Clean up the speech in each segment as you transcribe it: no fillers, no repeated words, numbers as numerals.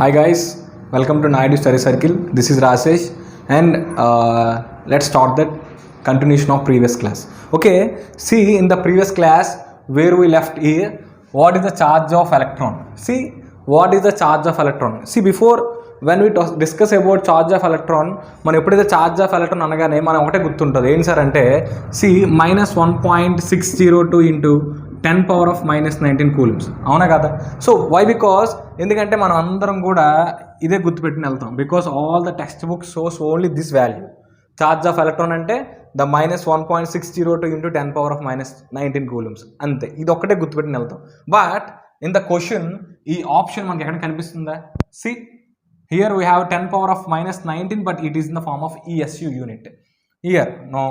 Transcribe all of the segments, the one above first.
Hi guys, welcome to Naidu Study Circle. This is Rajesh and let's start the continuation of previous class. Okay, see in the previous class where we left here, what is the charge of electron? See, what is the charge of electron? See, before when we discuss about charge of electron, మనం ఎప్పుడైతే charge of electron అనగానే మనం ఒకటే గుర్తుంటుంది ఏంటి sir అంటే see -1.602 into 10 power of -19 coulombs అవునా కదా. సో వై బికాస్ ఎందుకంటే మనం అందరం కూడా ఇదే గుర్తుపెట్టుకుని వెళ్తాం because all the text books shows only this value charge of electron అంటే the -1.602 into 10 power of -19 coulombs అంతే. ఇది ఒక్కటే గుర్తుపెట్టుకుని వెళ్తాం. బట్ ఇన్ ద క్వశ్చన్ ఈ ఆప్షన్ మనకి ఎక్కడ కనిపిస్తుందా? See here we have 10 power of -19 but it is in the form of ESU unit. Here no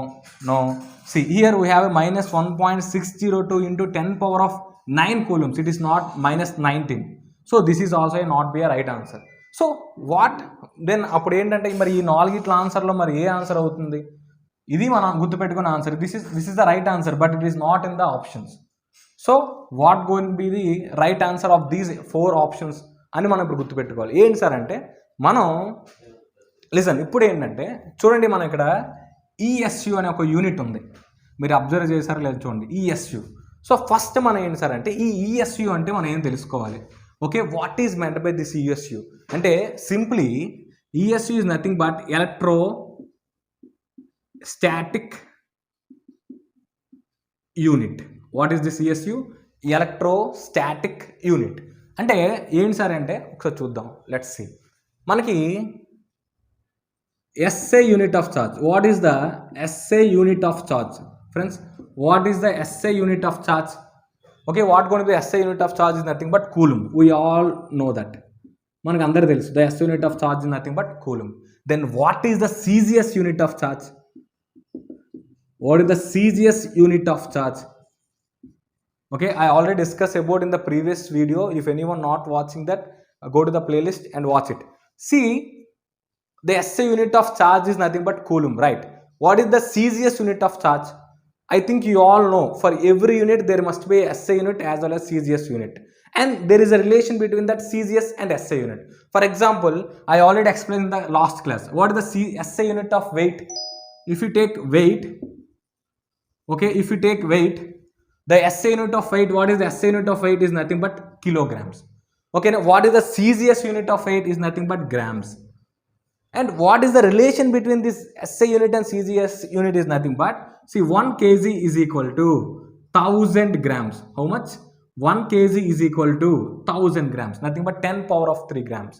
see here we have a -1.602 into 10 power of 9 coulombs. It is not -19, so this is also not be a right answer. So what then అప్పుడు ఏంటంటే మరి ఈ నాలుగిట్ల ఆన్సర్లో మరి ఏ answer అవుతుంది? ఇది మనం గుర్తుపెట్టుకున్న answer. This is the right answer but it is not in the options. So what going be the right answer of these 4 options అని మనం ఇప్పుడు గుర్తుపెట్టుకోవాలి. ఏంటి సార్ అంటే మనం లిసన్ ఇప్పుడు ఏంటంటే చూడండి మనం ఇక్కడ ESU అనే ఒక యూనిట్ ఉంది, మీరు అబ్జర్వ్ చేశారు లేదు చూడండి ESU. సో ఫస్ట్ మనం ఏంటి సార్ అంటే ఈ ESU అంటే మనం ఏం తెలుసుకోవాలి. Okay, what is meant by this ESU అంటే simply ESU is nothing but electrostatic unit. What is this ESU? Electrostatic unit అంటే ఏంటి సార్ అంటే ఒకసారి చూద్దాం. Let's see. మనకి SI unit of charge. What is the SI unit of charge? Friends, what is the SI unit of charge? Okay, what going to be SI unit of charge is nothing but coulomb. We all know that. మనకు అందరూ తెలుసు the SI unit of charge is nothing but coulomb. Then what is the Cgs unit of charge? What is the Cgs unit of charge? Okay, I already discussed about in the previous video. If anyone not watching that, go to the playlist and watch it. See, the SI unit of charge is nothing but coulomb, right? What is the Cgs unit of charge? I think you all know for every unit there must be a SI unit as well as Cgs unit, and there is a relation between that Cgs and SI unit. For example, I already explained in the last class. What is the SI unit of weight? If you take weight, okay, if you take weight, the SI unit of weight, what is the SI unit of weight is nothing but kilograms. Okay, now what is the Cgs unit of weight is nothing but grams. And what is the relation between this SI unit and Cgs unit is nothing but, see, 1 kg is equal to 1000 grams. How much? 1 kg is equal to 1000 grams. Nothing but 10 power of 3 grams.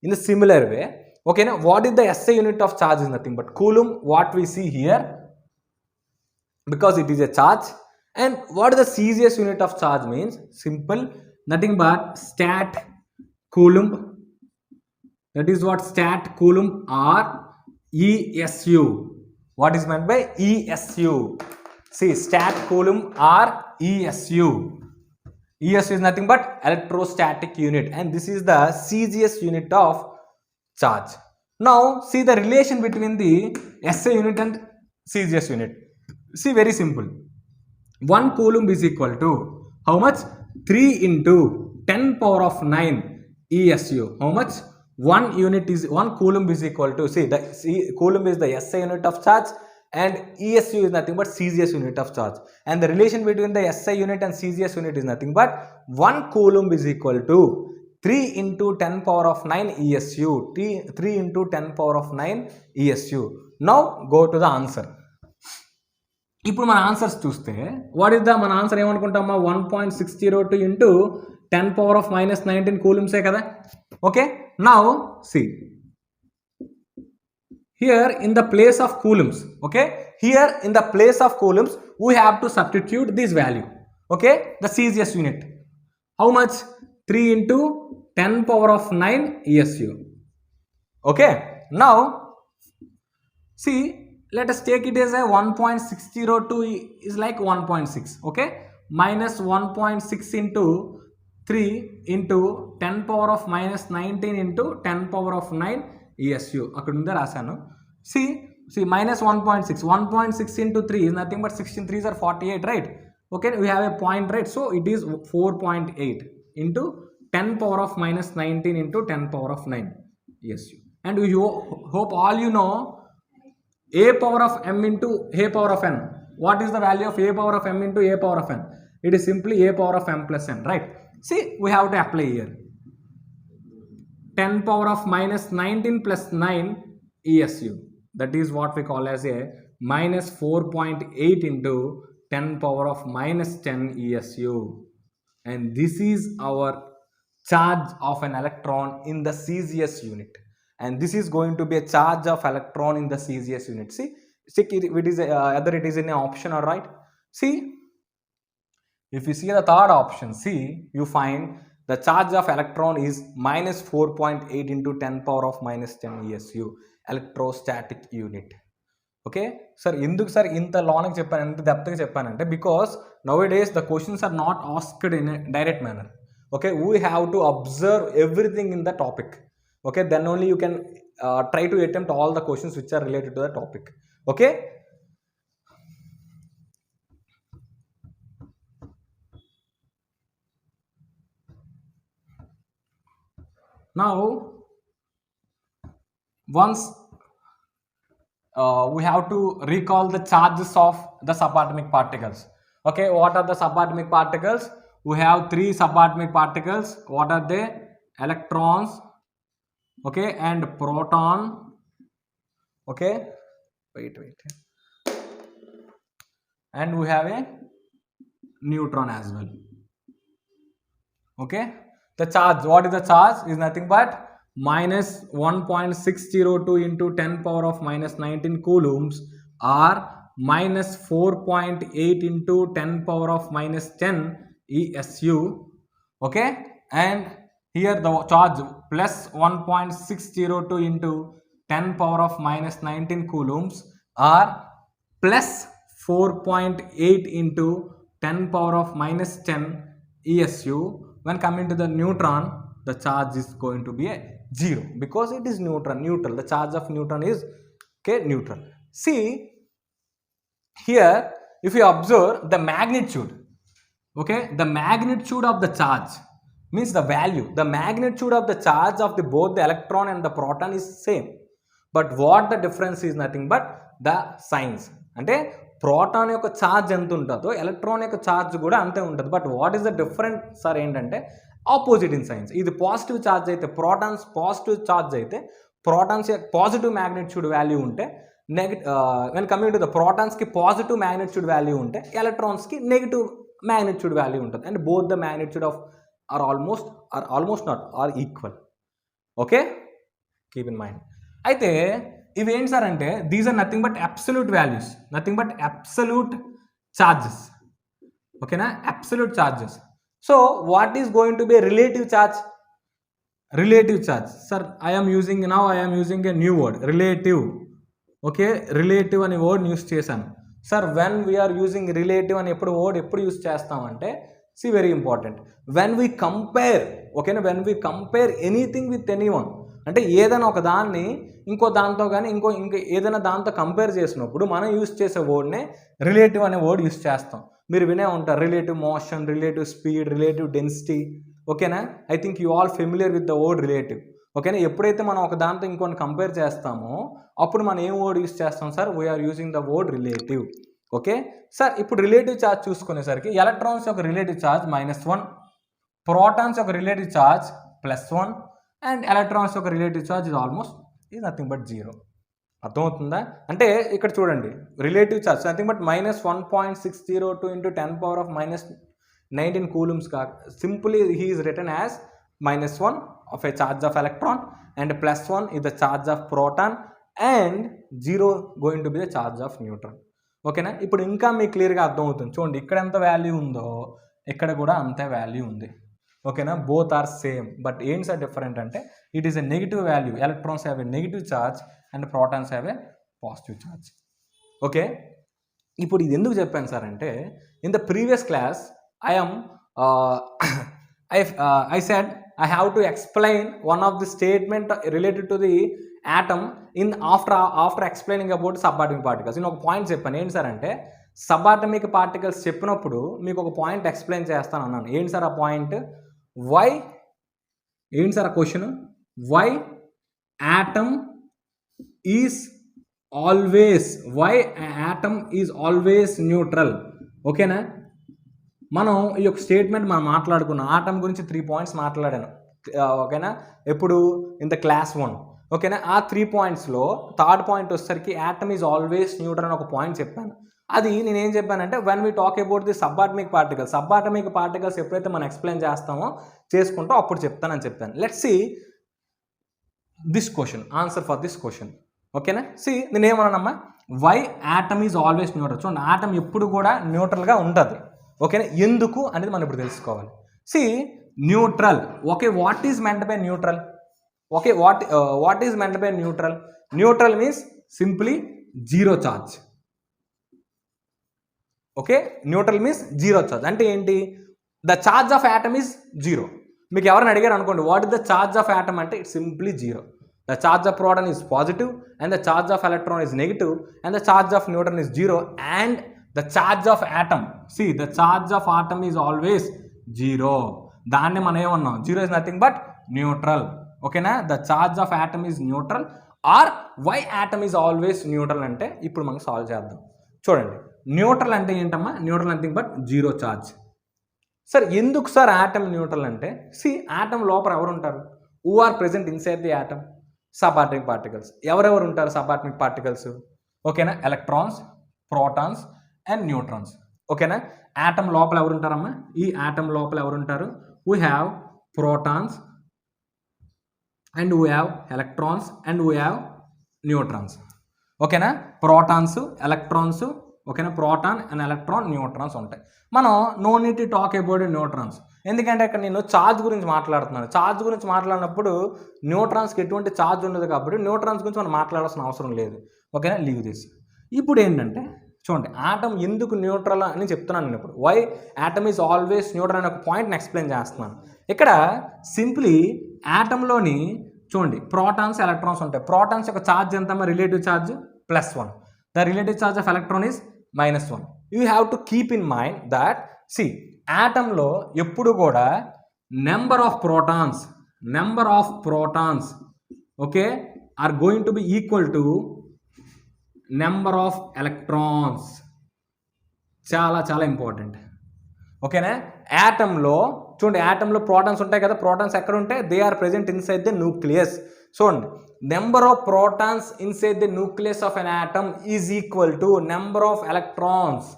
In the similar way, okay, now what is the SI unit of charge is nothing but coulomb, what we see here, because it is a charge. And what is the Cgs unit of charge means? Simple, nothing but stat coulomb. That is what stat coulomb or ESU. What is meant by ESU? See, stat coulomb or ESU. ESU is nothing but electrostatic unit, and this is the Cgs unit of charge. Now, see the relation between the SI unit and Cgs unit. See, very simple. 1 coulomb is equal to how much? 3 into 10 power of 9 ESU. How much? 1 coulomb is equal to, see, coulomb is the SI unit of charge and ESU is nothing but Cgs unit of charge, and the relation between the SI unit and Cgs unit is nothing but 1 coulomb is equal to 3 into 10 power of 9 ESU. 3 into 10 power of 9 ESU. Now go to the answer. ఇప్పుడు మన answers చూస్తే what is the మన answer ఏమనుకుంటామా? 1.602 into 10 power of -19 కూలమ్సే కదా. Okay, now see here in the place of coulombs, okay, here in the place of coulombs we have to substitute this value. Okay, the Cgs unit, how much? 3 into 10 power of 9 ESU. Okay, now see, let us take it as a 1.602 is like 1.6, okay, minus 1.6 into 3 into 10 power of -19 into 10 power of 9 ESU. అక్కడ ఉందా రాశాను. see minus 1.6 into 3 is nothing but 16 3s are 48, right? Okay, we have a point, right? So it is 4.8 into 10 power of minus 19 into 10 power of 9 ESU. And we hope all you know a power of m into a power of n. What is the value of a power of m into a power of n? It is simply a power of m plus n, right? See, we have to apply here. 10 power of minus 19 plus 9 ESU. That is what we call as a minus 4.8 into 10 power of minus 10 ESU. And this is our charge of an electron in the Cgs unit. And this is going to be a charge of electron in the Cgs unit. See it is whether it is in an option or right. See, if you see the third option, see, you find the charge of electron is minus 4.8 into 10 power of minus 10 ESU, electrostatic unit. Okay, sir, ఎందుకు sir ఇంత long చెప్పాను, ఎంత డెప్త్గా చెప్పానంటే because nowadays the questions are not asked in a direct manner. Okay, we have to observe everything in the topic. Okay, then only you can try to attempt all the questions which are related to the topic. Okay, now once we have to recall the charges of the subatomic particles. Okay, what are the subatomic particles? We have 3 subatomic particles. What are they? Electrons, okay, and proton. Okay, wait, and we have a neutron as well. Okay, the charge, what is the charge? Is nothing but minus 1.602 into 10 power of minus 19 coulombs, or minus 4.8 into 10 power of minus 10 ESU. Okay, and here the charge plus 1.602 into 10 power of minus 19 coulombs, or plus 4.8 into 10 power of minus 10 ESU. When coming to the neutron, the charge is going to be a 0 because it is neutral. The charge of neutron is neutral. See here, if you observe the magnitude, okay, the magnitude of the charge means the value, the magnitude of the charge of both the electron and the proton is same, but what the difference is nothing but the signs. Ante proton యొక్క charge ఎంత ఉంటుందో electron యొక్క charge కూడా అంతే ఉంటుంది, but what is the difference sir ఏంటంటే opposite in signs. ఇది positive charge అయితే ప్రోటాన్స్, పాజిటివ్ ఛార్జ్ అయితే ప్రోటాన్స్ పాజిటివ్ మ్యాగ్నిట్యూడ్ వాల్యూ ఉంటే వెన్ కమింగ్ టు ద ప్రోటాన్స్కి పాజిటివ్ మ్యాగ్నిట్యూడ్ వాల్యూ ఉంటే ఎలక్ట్రాన్స్కి నెగిటివ్ మ్యాగ్నిట్యూడ్ వాల్యూ ఉంటుంది. And both the magnitude of are almost not are equal. Okay, keep in mind. అయితే ఇవి ఏంటి sir అంటే these are nothing but absolute values, nothing but absolute charges. ఓకేనా, absolute charges. So what is going to be a relative charge? Relative charge, sir, I am using a new word, relative. Okay, relative అనే word use చేశాను sir. When we are using relative అని ఎప్పుడు use చేస్తామంటే see very important, when we compare, ఓకేనా, when we compare anything with anyone, అంటే ఏదైనా ఒక దాన్ని ఇంకో దాంతో కానీ ఇంకో ఏదైనా దాంతో కంపేర్ చేసినప్పుడు మనం యూస్ చేసే వర్డ్నే రిలేటివ్ అనే వర్డ్ యూస్ చేస్తాం. మీరు వినే ఉంటారు relative motion, relative speed, relative density. ఓకేనా, I think you all familiar with the word relative. ఓకేనా, ఎప్పుడైతే మనం ఒక దాంతో ఇంకొన్ని కంపేర్ చేస్తామో అప్పుడు మనం ఏం వర్డ్ యూస్ చేస్తాం sir? We are using the word relative. Okay sir, ఇప్పుడు రిలేటివ్ ఛార్జ్ చూసుకునేసరికి ఎలక్ట్రాన్స్ యొక్క రిలేటివ్ ఛార్జ్ -1, ప్రోటాన్స్ యొక్క రిలేటివ్ ఛార్జ్ +1, అండ్ ఎలక్ట్రాన్స్ యొక్క relative charge is nothing but 0. అర్థమవుతుందా? అంటే ఇక్కడ చూడండి, relative charge nothing but -1.602 into 10 power of -19 coulombs. Simply he is written as -1 of a charge of electron and +1 is the charge of proton and 0 going to be the charge of neutron. ఓకేనా, ఇప్పుడు ఇంకా మీకు క్లియర్గా అర్థమవుతుంది. చూడండి, ఇక్కడ ఎంత value ఉందో ఇక్కడ కూడా అంతే వాల్యూ ఉంది. ఓకేనా, బోత్ ఆర్ సేమ్, బట్ ఏంటి సార్ డిఫరెంట్ అంటే it is a negative value. Electrons have a negative charge and protons have a positive charge. Okay, ఇప్పుడు ఇది ఎందుకు చెప్పాను సార్ అంటే in the previous class I said I have to explain one of the statement related to the atom in after explaining about subatomic particles. నేను ఒక point చెప్పాను. ఏంటి sir అంటే సబాటమిక్ పార్టికల్స్ చెప్పినప్పుడు మీకు ఒక పాయింట్ ఎక్స్ప్లెయిన్ చేస్తాను అన్నాను. ఏంటి సార్ ఆ పాయింట్? వై ఏంటి సార్ ఆ question? Why atom is always neutral. ఓకేనా? మనం ఈ యొక్క స్టేట్మెంట్ మనం మాట్లాడుకున్నాం. ఆటమ్ గురించి 3 పాయింట్స్ మాట్లాడాను. ఓకేనా? ఎప్పుడు ఇన్ ద క్లాస్ 1. ఓకేనా? ఆ 3 పాయింట్స్లో థర్డ్ పాయింట్ వచ్చేసరికి ఆటమ్ ఈజ్ ఆల్వేస్ న్యూట్రల్ అని ఒక పాయింట్ చెప్పాను. అది నేనేం చెప్పానంటే when we talk about the subatomic particles ఎప్పుడైతే మనం ఎక్స్ప్లెయిన్ చేసుకుంటో అప్పుడు చెప్తానని చెప్పాను. Let's see this question, answer for this question. ఓకేనా? సి నేనేమన్నానమ్మా, why atom is always neutral. చూడండి, ఆటమ్ ఎప్పుడు కూడా న్యూట్రల్గా ఉంటుంది. ఓకేనా? ఎందుకు అనేది మనం ఇప్పుడు తెలుసుకోవాలి. See neutral. Okay, what is meant by neutral? Okay, what is meant by neutral? Neutral means simply zero charge. Okay, neutral means zero charge అంటే ఏంటి? The charge of atom is zero. మీకు ఎవరైనా అడిగారు అనుకోండి, what is the charge of atom అంటే it's simply zero. The charge of proton is positive and the charge of electron is negative and the charge of neutron is zero and the charge of atom, the charge of atom is always zero. దాన్ని మనం ఏమన్నాం? Zero is nothing but neutral. ఓకేనా? The charge of atom is neutral or why atom is always neutral అంటే ఇప్పుడు మనం solve చేద్దాం. చూడండి, neutral అంటే ఏంటమ్మా? Neutral nothing but zero charge. Sir ఎందుకు సార్ ఆటమ్ న్యూట్రల్ అంటే? ఆటమ్ లోపల ఎవరు ఉంటారు? Who are present inside the atom? Subatomic particles. ఎవరెవరు ఉంటారు సబాటమిక్ పార్టికల్స్? ఓకేనా? Electrons, protons and neutrons. ఓకేనా? ఆటమ్ లోపల ఎవరు ఉంటారమ్మా? ఈ ఆటమ్ లోపల ఎవరు ఉంటారు? We have protons and we have electrons and we have neutrons. ఓకేనా? ప్రోటాన్స్, ఎలక్ట్రాన్స్, ఓకేనా? ప్రోటాన్ అండ్ ఎలక్ట్రాన్, న్యూట్రాన్స్ ఉంటాయి. మనం no need to talk about neutrons, ఎందుకంటే ఇక్కడ నేను ఛార్జ్ గురించి మాట్లాడుతున్నాను. ఛార్జ్ గురించి మాట్లాడినప్పుడు న్యూట్రాన్స్కి ఎటువంటి ఛార్జ్ ఉండదు కాబట్టి న్యూట్రాన్స్ గురించి మనం మాట్లాడాల్సిన అవసరం లేదు. ఓకేనా? Leave this. ఇప్పుడు ఏంటంటే చూడండి, ఆటమ్ ఎందుకు న్యూట్రల్ అని చెప్తున్నాను నేను ఇప్పుడు. Why atom is always neutral అనే ఒక పాయింట్ని ఎక్స్ప్లెయిన్ చేస్తున్నాను. ఇక్కడ సింప్లీ ఆటంలోని చూడండి ప్రోటాన్స్, ఎలక్ట్రాన్స్ ఉంటాయి. ప్రోటాన్స్ యొక్క ఛార్జ్ ఎంతమ్మా? Relative charge +1. The relative charge of electron is -1. You have to keep in mind that ఆటంలో ఎప్పుడు కూడా number of protons okay are going to be equal to number of electrons. చాలా చాలా important. ఓకేనా? ఆటంలో చూడండి, ఆటంలో protons ఉంటాయి కదా. ప్రోటాన్స్ ఎక్కడ ఉంటాయి? They are present inside the nucleus. చూడండి, number of protons inside the nucleus of an atom is equal to number of electrons.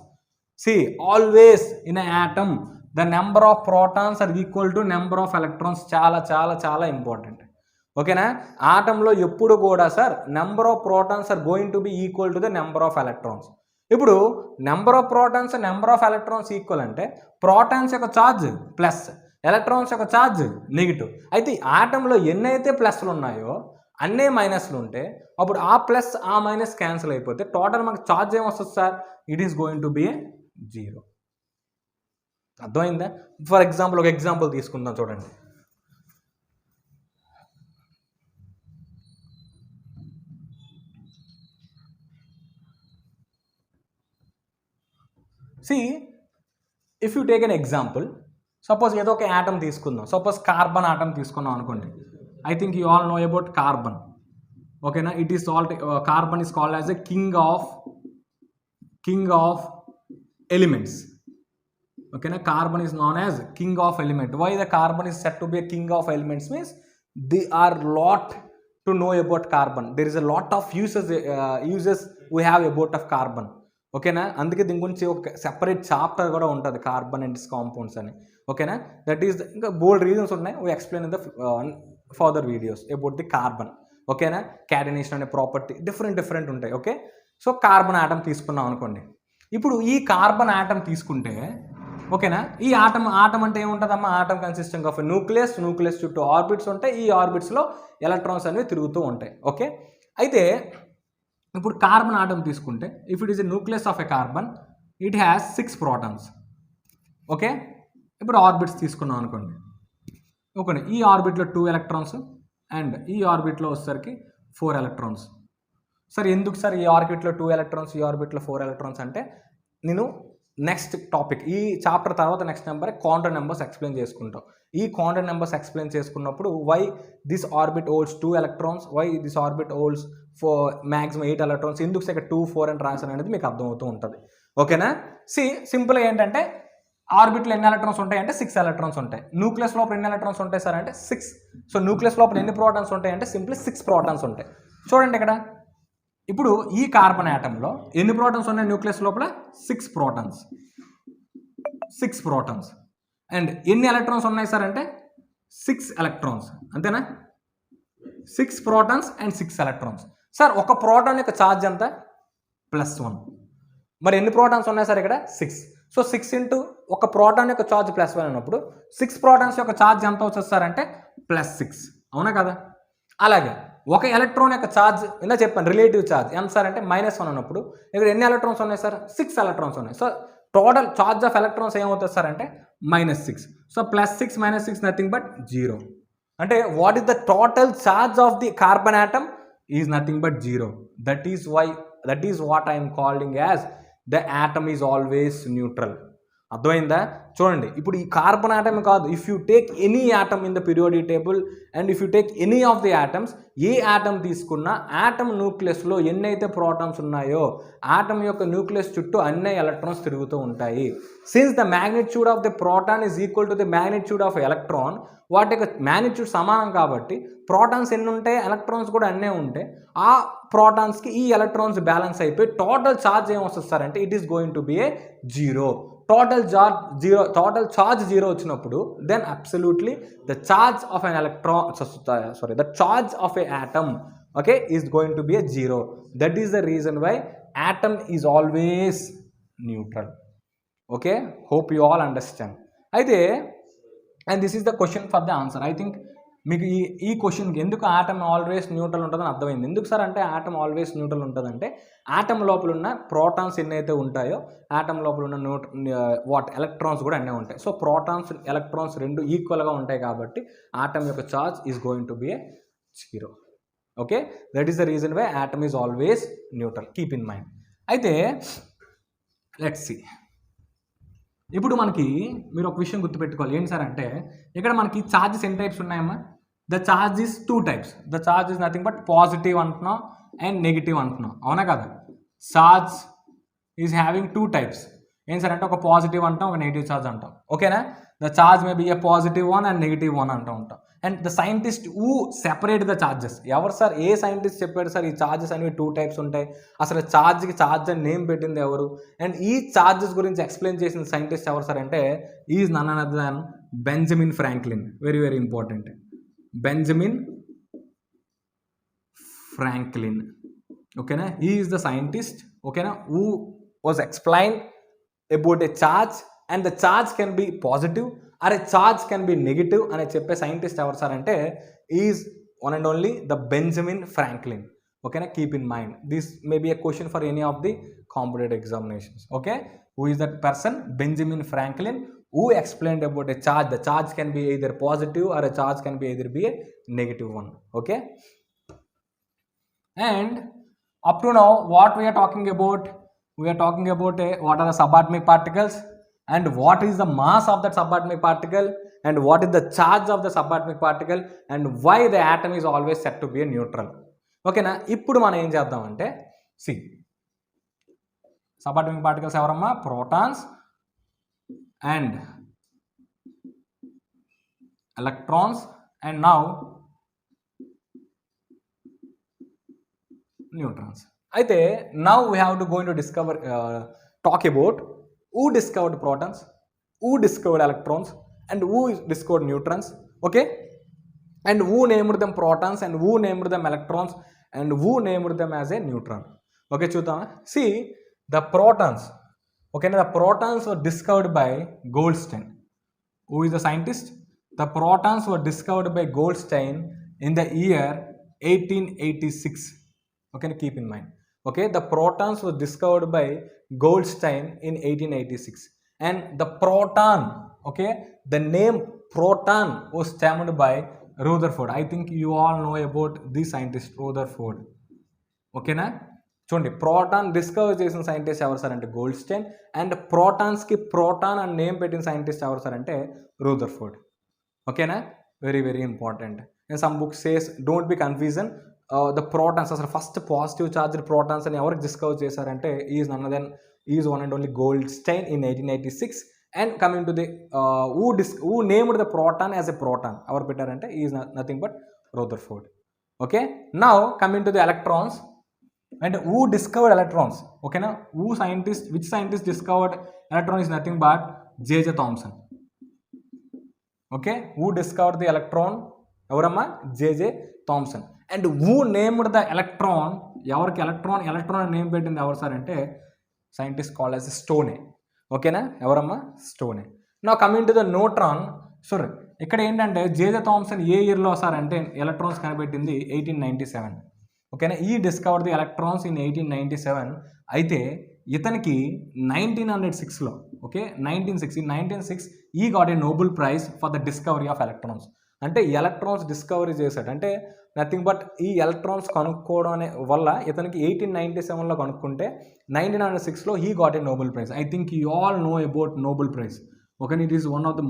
Always in an atom the number of protons are equal to number of electrons. చాలా చాలా చాలా important. ఓకేనా? ఆటంలో ఎప్పుడు కూడా sir number of protons are going to be equal to the number of electrons. ఇప్పుడు number of protons, number of electrons equal అంటే protons యొక్క ఛార్జ్ ప్లస్, ఎలక్ట్రాన్స్ యొక్క ఛార్జ్ నెగిటివ్. అయితే ఆటంలో ఎన్నైతే ప్లస్లు ఉన్నాయో అన్నే మైనస్లు ఉంటే అప్పుడు ఆ ప్లస్ ఆ మైనస్ క్యాన్సిల్ అయిపోతే టోటల్ మనకు ఛార్జ్ ఏమొస్తుంది sir? It is going to be a zero. అర్థమైందా? ఫర్ ఎగ్జాంపుల్ ఒక ఎగ్జాంపుల్ తీసుకుందాం చూడండి. If you take an example, suppose ఏదో ఒక యాటమ్ తీసుకుందాం. సపోజ్ కార్బన్ ఆటమ్ తీసుకున్నాం అనుకోండి. I think you all know about carbon. ఓకేనా? It is all carbon is called as a king of elements. Okay, na carbon is known as king of element. Why the carbon is said to be a king of elements means they are lot to know about carbon. There is a lot of uses we have about of carbon. ఓకేనా? అందుకే దీని గురించి ఒక separate chapter కూడా ఉంటుంది, carbon and it's compounds అని. ఓకేనా? That is ఇంకా బోల్డ్ రీజన్స్ ఉన్నాయి. We explain in the further videos about the carbon. ఓకేనా? క్యాటినేషన్ అనే ప్రాపర్టీ డిఫరెంట్ ఉంటాయి. ఓకే, సో కార్బన్ ఆటమ్ తీసుకున్నాం అనుకోండి. ఇప్పుడు ఈ కార్బన్ ఆటమ్ తీసుకుంటే ఓకేనా, ఈ ఆటమ్ అంటే ఏముంటుందమ్మా? ఆటమ్ కన్సిస్టింగ్ ఆఫ్ న్యూక్లియస్ చుట్టూ ఆర్బిట్స్ ఉంటాయి. ఈ ఆర్బిట్స్లో ఎలక్ట్రాన్స్ అనేవి తిరుగుతూ ఉంటాయి. ఓకే, అయితే ఇప్పుడు కార్బన్ ఆటమ్ తీసుకుంటే if it is a nucleus of a carbon it has 6 protons. Okay, ఇప్పుడు ఆర్బిట్స్ తీసుకున్నాం అనుకోండి. ఓకే, ఈ ఆర్బిట్లో 2 ఎలక్ట్రాన్స్ అండ్ ఈ ఆర్బిట్లో వచ్చేసరికి 4 ఎలక్ట్రాన్స్. సార్ ఎందుకు సార్ ఈ ఆర్బిట్లో 2 ఎలక్ట్రాన్స్, ఈ ఆర్బిట్లో 4 ఎలక్ట్రాన్స్ అంటే నేను నెక్స్ట్ టాపిక్ ఈ చాప్టర్ తర్వాత next number quantum numbers explain చేసుకుంటాం. ఈ క్వాంటమ్ నెంబర్స్ ఎక్స్ప్లెయిన్ చేసుకున్నప్పుడు why this orbit holds 2 electrons, why this orbit holds for maximum 8 electrons, ఎందుకు ఇక్కడ 2, 4 అని రాశాను అనేది మీకు అర్థమవుతూ ఉంటుంది. ఓకేనా? సింపుల్గా ఏంటంటే ఆర్బిట్లో ఎన్ని ఎలక్ట్రాన్స్ ఉంటాయి అంటే 6 electrons ఉంటాయి. న్యూక్లియస్ లోపల ఎన్ని ఎలక్ట్రాన్స్ ఉంటాయి సార్ అంటే 6. సో న్యూక్లియస్ లోపల ఎన్ని ప్రోటాన్స్ ఉంటాయి అంటే సింప్లీ 6 protons ఉంటాయి. చూడండి ఇక్కడ ఇప్పుడు ఈ కార్బన్ ఆటంలో ఎన్ని ప్రోటాన్స్ ఉన్నాయి న్యూక్లియస్ లోపల? 6 protons. 6 protons. అండ్ ఎన్ని ఎలక్ట్రాన్స్ ఉన్నాయి సార్ అంటే 6 electrons. అంతేనా? 6 protons అండ్ 6 electrons. సార్ ఒక ప్రోటాన్ యొక్క ఛార్జ్ ఎంత? +1. మరి ఎన్ని ప్రోటాన్స్ ఉన్నాయి సార్ ఇక్కడ? 6. సో 6 ఇంటూ ఒక ప్రోటాన్ యొక్క ఛార్జ్ +1 అన్నప్పుడు 6 protons యొక్క ఛార్జ్ ఎంత అవుతుంది సార్ అంటే +6. అవునా కదా? అలాగే ఒక ఎలక్ట్రాన్ యొక్క ఛార్జ్ ఇందా చెప్పాను రిలేటివ్ ఛార్జ్ ఎంత సార్ అంటే -1 అన్నప్పుడు ఇక్కడ ఎన్ని ఎలక్ట్రాన్స్ ఉన్నాయి సార్? 6 electrons ఉన్నాయి. So total charge of electrons ఏమవుతుంది సార్ అంటే -6. So +6 - 6 nothing but 0. అంటే what is the total charge of the carbon atom is nothing but 0. That is what I'm calling as the atom is always neutral. అర్థమైందా? చూడండి ఇప్పుడు ఈ carbon atom కాదు, if you take any atom in the periodic table and if you take any of the atoms, A atom తీసుకున్నా atom న్యూక్లియస్లో ఎన్నైతే protons ఉన్నాయో atom యొక్క nucleus చుట్టూ అన్ని ఎలక్ట్రాన్స్ తిరుగుతూ ఉంటాయి. Since the magnitude of the proton is equal to the magnitude of electron, వాటి యొక్క మ్యాగ్నిట్యూడ్ సమానం కాబట్టి ప్రోటాన్స్ ఎన్ని ఉంటాయి ఎలక్ట్రాన్స్ కూడా అన్నీ ఉంటాయి. ఆ ప్రోటాన్స్కి ఈ ఎలక్ట్రాన్స్ బ్యాలెన్స్ అయిపోయి టోటల్ ఛార్జ్ ఏమొస్తుంది సార్ అంటే it is going to be a 0. Total charge 0 వచ్చినప్పుడు then absolutely the charge of an electron the charge of a atom okay is going to be a 0. That is the reason why atom is always neutral. Okay, hope you all understand. అయితే and this is the question for the answer. I think మీకు ఈ క్వశ్చన్కి ఎందుకు atom always neutral ఉంటుందని అర్థమైంది. ఎందుకు sir అంటే atom always neutral ఉంటుందంటే ఆటమ్ లోపల ఉన్న ప్రోటాన్స్ ఎన్నైతే ఉంటాయో ఆటమ్ లోపల ఉన్న ఎలక్ట్రాన్స్ కూడా అన్నీ ఉంటాయి. సో ప్రోటాన్స్ ఎలక్ట్రాన్స్ రెండు ఈక్వల్గా ఉంటాయి కాబట్టి ఆటమ్ యొక్క charge is going to be a 0. Okay, that is the reason why atom is always neutral. Keep in mind. అయితే లెట్స్ సీ. ఇప్పుడు మనకి మీరు ఒక విషయం గుర్తుపెట్టుకోవాలి. ఏంటి సార్ అంటే ఇక్కడ మనకి ఛార్జెస్ ఎన్ని టైప్స్ ఉన్నాయమ్మా? The charge is 2 types. The charge is nothing but positive అంటున్నాం అండ్ నెగిటివ్ అంటున్నాం. అవునా కదా? Charge is having 2 types. ఏం సార్ అంటే ఒక పాజిటివ్ అంటాం, ఒక నెగిటివ్ ఛార్జ్ అంటాం. ఓకేనా? The charge May be A +1 and -1 అంటూ ఉంటాం. And the scientist who separate the charges. ఎవరు సార్? ఏ సైంటిస్ట్ చెప్పాడు సార్ ఈ ఛార్జెస్ అనేవి 2 types ఉంటాయి? అసలు ఛార్జ్కి ఛార్జ్ అని నేమ్ పెట్టింది ఎవరు? అండ్ ఈ ఛార్జెస్ గురించి ఎక్స్ప్లెయిన్ చేసిన సైంటిస్ట్ ఎవరు సార్ అంటే is none other than Benjamin Franklin. Very very important. Benjamin Franklin. ఓకేనా? He is the scientist okay who was explain about a charge and the charge can be positive or a charge can be negative అని చెప్పే scientist ఎవరు sir అంటే is one and only the Benjamin Franklin. ఓకేనా? Keep in mind this may be a question for any of the competitive examinations. Okay, who is that person? Benjamin Franklin who explained about a charge. The charge can be either positive or a charge can be either be a negative one. Okay, and up to now what we are talking about what are the subatomic particles and what is the mass of that subatomic particle and what is the charge of the subatomic particle and why the atom is always said to be a neutral. Okay na, ఇప్పుడు మనం ఏం చేద్దాం అంటే see subatomic particles ఎవరమ్మా? protons and electrons and now neutrons. అయితే now we have to go into talk about who discovered protons, who discovered electrons and who discovered neutrons. Okay, and who named them protons and who named them electrons and who named them as a neutron. Okay, చూద్దాం. See the protons. Okay, the protons were discovered by Goldstein. Who is the scientist? The protons were discovered by Goldstein in the year 1886. Okay, keep in mind. Okay, the protons were discovered by Goldstein in 1886. And the proton, okay, the name proton was termed by Rutherford. I think you all know about this scientist Rutherford. Okay, na? చూడండి, proton discover చేసిన scientist ఎవరు sir అంటే Goldstein, and ప్రోటాన్స్కి proton అని name పెట్టిన scientist ఎవరు sir అంటే Rutherford. ఓకేనా, very very important. And some book says don't be confusion, the protons, అసలు ఫస్ట్ పాజిటివ్ చార్జ్డ్ ప్రోటాన్స్ అని ఎవరికి డిస్కవర్ చేశారంటే is none then is one and only Goldstein in 1886. And coming to the who named the proton as a proton, ఎవరు పెట్టారంటే ఈజ్ nothing but Rutherford. Okay, now coming to the electrons. And who discovered electrons? Okay, now which scientist discovered electron is nothing but J.J. Thomson. Okay, who discovered the electron? Evaramma? J.J. Thomson. And who named the electron? Evariki electron name pettindi evaru sir ante scientist called as Stone. Okay na, evaramma? Stone. Now coming to the neutron. Sorry, ikkada entante J.J. Thomson A year లో sir అంటే electrons కనిపెట్టింది 1897. ఓకేనా, ఈ discover the electrons in 1897. అయితే ఇతనికి 1906లో, okay 1906 ఈ got a Nobel prize for the discovery of electrons. అంటే electrons discovery చేశాడు, అంటే నథింగ్ బట్ ఈ ఎలక్ట్రాన్స్ కనుక్కోవడం అనే వల్ల ఇతనికి 1897లో కనుక్కుంటే 1906లో he got a Nobel prize. I think you all know about Nobel prize. Okay, it is one of the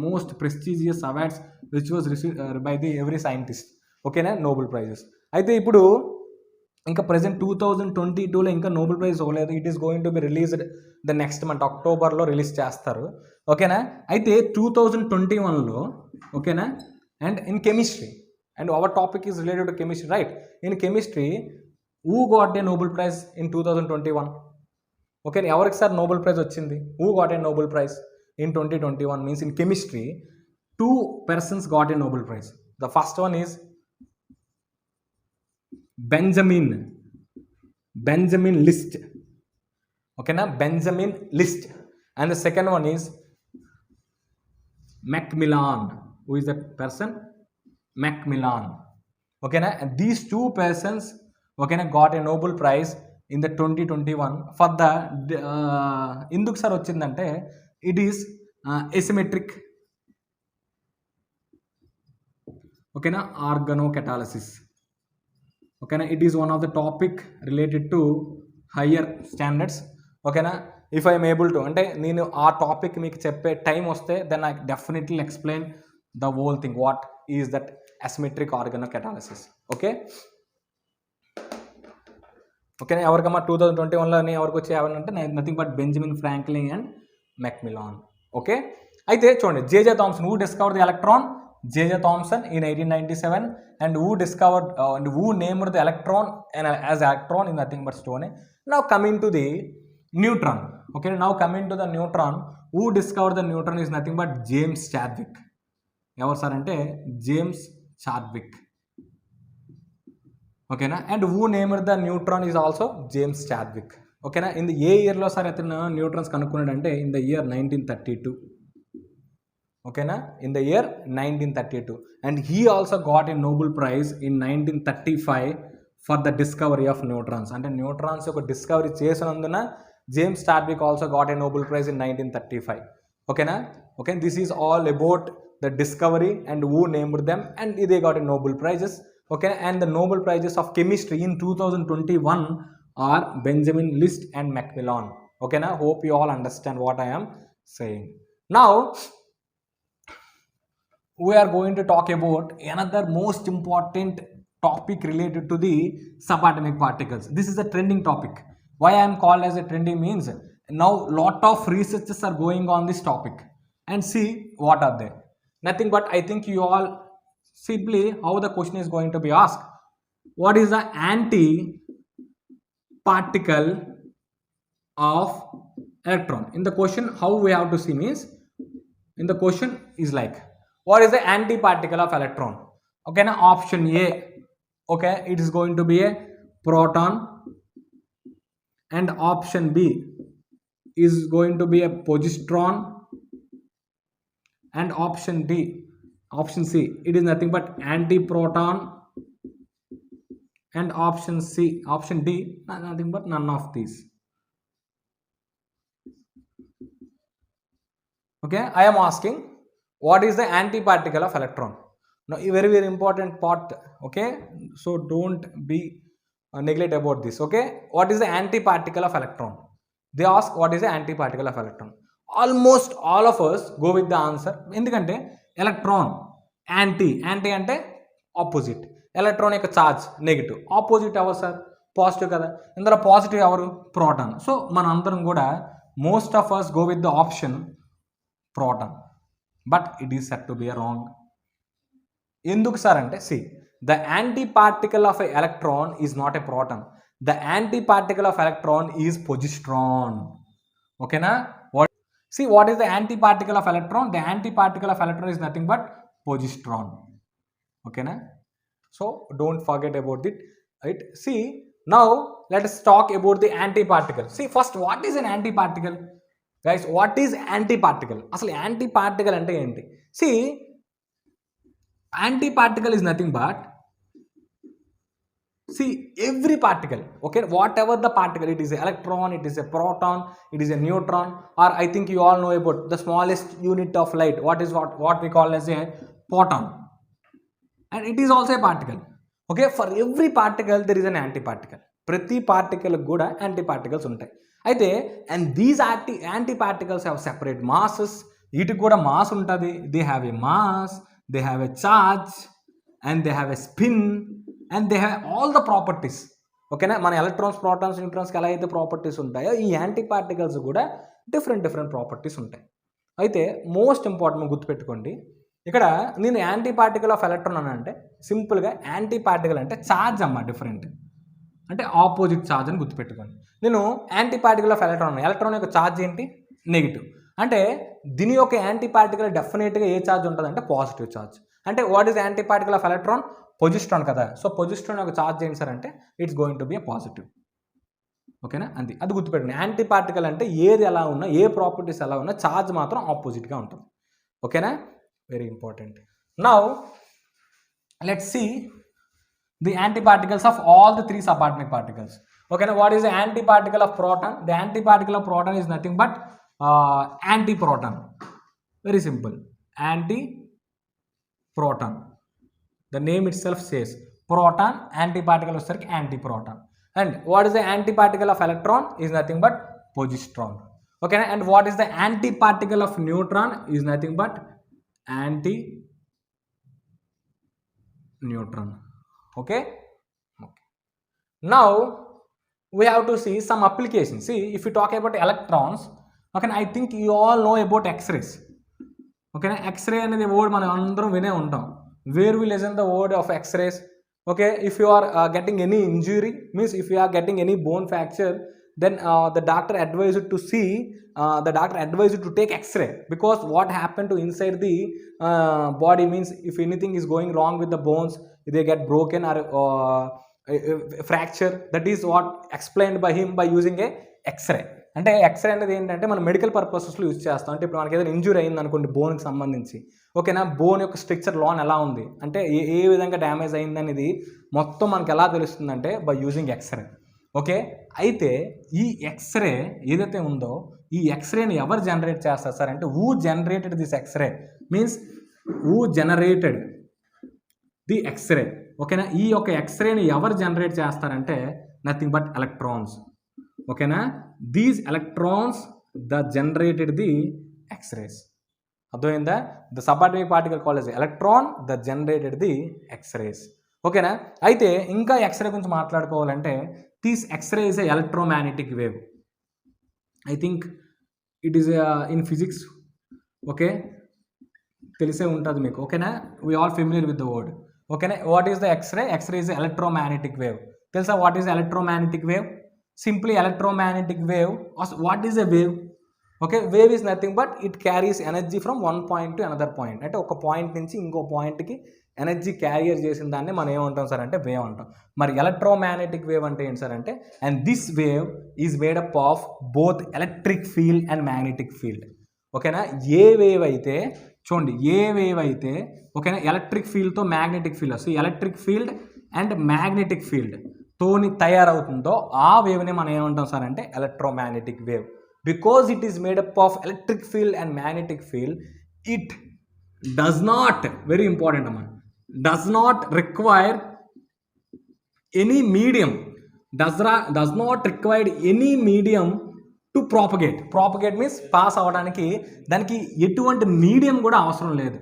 most prestigious awards which was received by the every scientist. ఓకేనా, Nobel prizes. అయితే ఇప్పుడు ఇంకా present 2022లో ఇంకా Nobel prize ఇవ్వలేదు. It is going to be released the next month, అక్టోబర్లో release చేస్తారు. ఓకేనా, అయితే 2021లో, ఓకేనా, and in chemistry, and our topic is related to chemistry, right? In chemistry who got a Nobel prize in 2021? Okay, ఎవరికి sir Nobel prize వచ్చింది? Who got a Nobel prize in 2021? Means in chemistry 2 persons got a Nobel Prize. The first one is Benjamin List. Okay na, Benjamin List. And the second one is Macmillan. Who is that person? Macmillan. Okay na, and these 2 persons, okay na, got a Nobel Prize in the 2021 for the ఎందుకు sir వచ్చిందంటే it is asymmetric, ఓకేనా, organocatalysis. ఓకేనా, it is one of the topic related to higher standards. ఓకేనా, if I'm able to, అంటే నేను ఆ topic మీకు చెప్పే టైం వస్తే then I definitely explain the whole thing what is that asymmetric organocatalysis. Okay, ఓకేనా, ఎవరికమ్మా 2021లోని ఎవరికి వచ్చే అంటే nothing but Benjamin Franklin and Macmillan. Okay, అయితే చూడండి, J J Thomson, who discovered the electron? J.J. Thomson in 1897. And who discovered and who named the electron and as electron is nothing but Stone. Now coming to the neutron. Okay, now coming to the neutron, who discovered the neutron is nothing but James Chadwick. Ever sir ante James Chadwick. Okay na, and who named the neutron is also James Chadwick. Okay na, in the year lo sir athanu neutrons kanukunnadante in the year 1932. Okay na, in the year 1932. And he also got a Nobel Prize in 1935 for the discovery of neutrons. And neutrons యొక్క discovery చేసినందున James Chadwick also got a Nobel Prize in 1935. Okay na, okay, this is all about the discovery and who named them, and they got a Nobel Prizes. Okay, and the Nobel Prizes of chemistry in 2021 are Benjamin List and Macmillan. Okay na, hope you all understand what I am saying. Now we are going to talk about another most important topic related to the subatomic particles. This is a trending topic. Why I am called as a trending means now lot of researches are going on this topic, and see what are they. Nothing but I think you all simply how the question is going to be asked. What is the antiparticle of electron? In the question how we have to see means, in the question is like, what is the antiparticle of electron? Okay na, option A, okay, it is going to be a proton, and option B is going to be a positron, and option C, it is nothing but antiproton, and option D, nothing but none of these. Okay, I am asking, what is the antiparticle of electron? Now, a very important part. Okay, so don't be neglect about this. Okay, what is the antiparticle of electron? They ask what is the antiparticle of electron. Almost all of us go with the answer. ఎందుకంటే electron anti అంటే opposite, electron యొక్క charge negative, opposite ఎవరు sir? Positive కదా. ఇందులో positive ఎవరు? Proton. So మన అందరం కూడా most of us go with the option proton, but it is set to be wrong. ఎందుకు సార్ అంటే see the antiparticle of an electron is not a proton. The antiparticle of electron is positron. Okay na? What is the antiparticle of electron? The antiparticle of electron is nothing but positron. Okay na? So don't forget about it. Right? See, now let us talk about the antiparticle. See, first, what is an antiparticle? Guys, what is antiparticle? Asli antiparticle ante enti? See, antiparticle is nothing but every particle, okay, whatever the particle, it is an electron, it is a proton, it is a neutron, or I think you all know about the smallest unit of light, what we call as a photon, and it is also a particle. Okay, for every particle there is an antiparticle. Prati particle kuda antiparticles untai. Aithe, and these antiparticles have separate masses. It kuda mass untadi. They have a mass, they have a charge, and they have a spin, and they have all the properties. Okay na? Mana electrons, protons, neutrons ki ela aithe properties untayo, ee antiparticles kuda different properties untayi. Aithe most important guttu pettukondi, ikkada nenu antiparticle of electron ani ante simple ga antiparticle ante charge amma different, ante opposite charge ani guttu pettukondi. Nenu antiparticle of electron yokka charge enti? Negative. అంటే దీని యొక్క యాంటీపార్టికల్ డెఫినెట్గా ఏ charge ఉంటుంది అంటే positive charge. అంటే what is antiparticle of electron? Positron కదా. So positron యొక్క charge ఏంటి సార్ అంటే it's going to be a positive. ఓకేనా? అది గుర్తుపెట్టండి. యాంటీపార్టికల్ అంటే ఏది ఎలా ఉన్నా, ఏ ప్రాపర్టీస్ ఎలా ఉన్నా, ఛార్జ్ మాత్రం ఆపోజిట్గా ఉంటుంది. ఓకేనా? Very important. Now let's see the antiparticles of all the 3 subatomic particles. ఓకేనా? What is the antiparticle of proton? The antiparticle of proton is nothing but antiproton. Very simple, antiproton. The name itself says proton, antiparticle of circuit antiproton. And what is the antiparticle of electron? Is nothing but positron. Okay, and what is the antiparticle of neutron? Is nothing but antineutron. Okay. Now we have to see some applications. See, if you talk about electrons, okay, I think you all know about X-rays. Okay, X-ray అనేది word మనం అందరం వినే ఉంటాం. Where we listen the word of X-rays? Okay, if you are getting any injury, means if you are getting any bone fracture, then the doctor advised you to see, the doctor advised you to take X-ray, because what happened to inside the body, means if anything is going wrong with the bones, they get broken or fracture, that is what explained by him by using a X-ray. అంటే x ray అనేది ఏంటంటే మనం medical పర్పసెస్లో use చేస్తాం. అంటే ఇప్పుడు మనకి ఏదైనా injury అయింది అనుకోండి బోన్కి సంబంధించి, ఓకేనా, బోన్ యొక్క స్ట్రక్చర్ లోన్ ఎలా ఉంది, అంటే ఏ విధంగా డ్యామేజ్ అయింది అనేది మొత్తం మనకి ఎలా తెలుస్తుందంటే బై యూజింగ్ ఎక్స్రే. ఓకే, అయితే ఈ ఎక్స్రే ఏదైతే ఉందో ఈ ఎక్స్రేని ఎవరు జనరేట్ చేస్తారు సార్ అంటే who generated this x-ray, means who generated the x-ray. ఓకేనా, ఈ యొక్క ఎక్స్రేని ఎవరు జనరేట్ చేస్తారంటే నథింగ్ బట్ ఎలక్ట్రాన్స్. ఓకేనా, these electrons the generated the x-rays. అర్థమైందా? The subatomic particle called as electron the generated the x-rays. ఓకేనా, అయితే ఇంకా ఎక్స్రే గురించి మాట్లాడుకోవాలంటే this x-ray is a electromagnetic wave. I think it is in physics. Okay, తెలిసే ఉంటుంది మీకు. ఓకేనా, we all familiar with the word. ఓకేనా, what is the x-ray? X-ray is electromagnetic wave. తెలుసా what is electromagnetic wave? Simply electromagnetic wave. What is a wave? Okay, wave is nothing but it carries energy from one point to another point. అంటే ఒక point నుంచి ఇంకో పాయింట్కి energy carrier చేసిన దాన్ని మనం ఏమంటాం సార్ అంటే వేవ్ అంటాం. మరి ఎలక్ట్రోమాగ్నెటిక్ వేవ్ అంటే ఏంటి సార్ అంటే, and this wave is made up of both electric field and magnetic field. ఓకేనా, ఏ వేవ్ అయితే చూడండి, ఏ వేవ్ అయితే ఓకేనా ఎలక్ట్రిక్ ఫీల్డ్తో మ్యాగ్నెటిక్ ఫీల్డ్ వస్తుంది, electric field and magnetic field తోని తయారవుతుందో ఆ వేవ్ని మనం ఏమంటాం సార్ అంటే electromagnetic wave. Because it is made up of electric field and magnetic field, it does not, very important అమ్మా, does not require any medium does not require any medium to propagate means pass అవ్వడానికి దానికి ఎటువంటి medium కూడా అవసరం లేదు.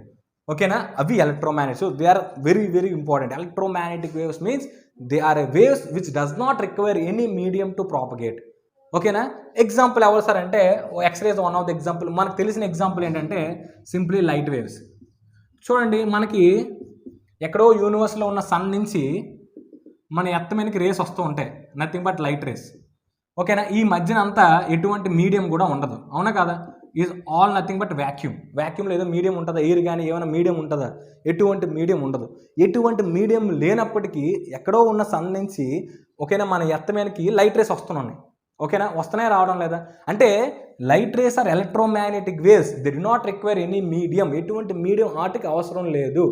ఓకేనా, అవి electromagnetic. So they are very very important. Electromagnetic waves means they are a waves which does not require any medium to propagate. ఓకేనా, example ఎవరు సార్ అంటే X rays one of the example. మనకు తెలిసిన ఎగ్జాంపుల్ ఏంటంటే సింప్లీ లైట్ వేవ్స్. చూడండి, మనకి ఎక్కడో యూనివర్స్లో ఉన్న సన్ నుంచి మన ఎర్త్ మీదకి రేస్ వస్తూ ఉంటాయి, నథింగ్ బట్ లైట్ రేస్. ఓకేనా, ఈ మధ్యన అంతా ఎటువంటి మీడియం కూడా ఉండదు, అవునా కదా? ఈజ్ ఆల్ నథింగ్ బట్ వ్యాక్యూమ్లో ఏదో మీడియం ఉంటుందా? ఎయిర్ కానీ ఏమైనా మీడియం ఉంటుందా? ఎటువంటి మీడియం ఉండదు. ఎటువంటి మీడియం లేనప్పటికీ ఎక్కడో ఉన్న సన్ నుంచి ఓకేనా మన ఎర్త్ మీదకి లైట్ రేస్ వస్తున్నాయి. ఓకేనా, వస్తున్నాయి, రావడం లేదా అంటే light rays are electromagnetic waves. They do not require any medium. ఎటువంటి మీడియం వాటికి అవసరం లేదు.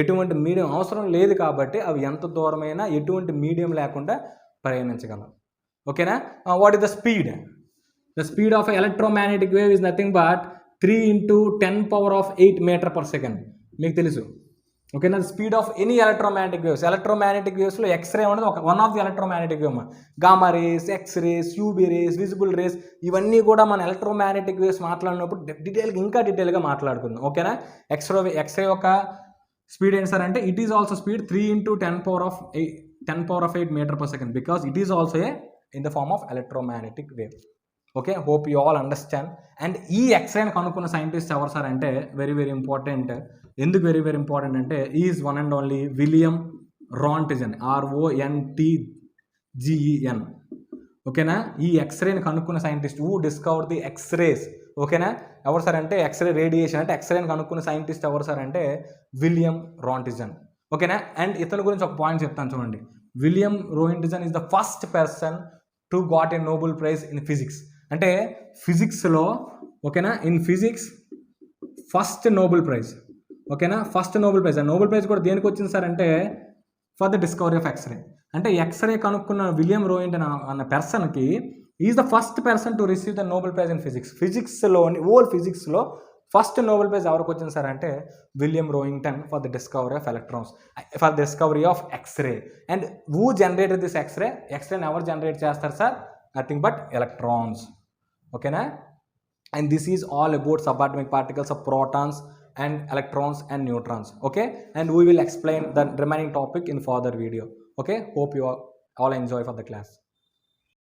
ఎటువంటి మీడియం అవసరం లేదు కాబట్టి అవి ఎంత దూరమైనా ఎటువంటి మీడియం లేకుండా ప్రయాణించగలవు. ఓకేనా, what is the speed? The speed of electromagnetic wave is nothing but 3 × 10⁸ metre per second. మీకు తెలుసు. ఓకేనా, the speed of any electromagnetic waves. Electromagnetic వేవ్స్లో ఎక్స్రే ఉండదు, one of the electromagnetic wave. Gamma rays, x-rays, UV rays, visible rays, ఇవన్నీ కూడా మన electromagnetic waves మాట్లాడినప్పుడు ఇంకా డీటెయిల్గా మాట్లాడుకుందాం. ఓకేనా, ఎక్స్రే యొక్క స్పీడ్ ఏంటి సార్ అంటే it is also speed 3 × 10⁸ metre per second because it is also in the form of electromagnetic wave. Okay, hope you all understand. And ఈ ఎక్స్రేని కనుక్కున్న సైంటిస్ట్ ఎవరు సార్ అంటే వెరీ వెరీ ఇంపార్టెంట్. ఎందుకు వెరీ వెరీ ఇంపార్టెంట్ అంటే is one and only William Roentgen, RONTGEN. ఓకేనా, ఈ ఎక్స్రేని కనుక్కున్న scientist who discover the x-rays. ఓకేనా, ఎవరు సార్ అంటే ఎక్స్రే రేడియేషన్ అంటే ఎక్స్రేని కనుక్కున్న సైంటిస్ట్ ఎవరు సార్ అంటే విలియం రాంటిజన్. ఓకేనా, అండ్ ఇతని గురించి ఒక పాయింట్ చెప్తాను చూడండి. William Roentgen is the first person to got a Nobel prize in physics. అంటే ఫిజిక్స్లో ఓకేనా, in physics first Nobel prize. ఓకేనా, ఫస్ట్ నోబెల్ ప్రైజ్. ఆ నోబెల్ ప్రైజ్ కూడా దేనికి వచ్చింది సార్ అంటే for the discovery of x-ray. అంటే ఎక్స్రే కనుక్కున్న విలియం రాంటిజన్ అన్న పర్సన్కి is the first person to receive the Nobel prize in physics. ఫిజిక్స్లోని ఓల్ ఫిజిక్స్లో ఫస్ట్ నోబెల్ ప్రైజ్ ఎవరికి వచ్చింది సార్ అంటే William Roentgen for the discovery of electrons, for discovery of x-ray. And who generated this x-ray? ఎక్స్రేని ఎవరు generate చేస్తారు sir? Nothing but electrons. ఓకేనా, and this is all about subatomic particles of protons and electrons and neutrons. Okay, and we will explain the remaining topic in further video. Okay, hope you all enjoy for the class.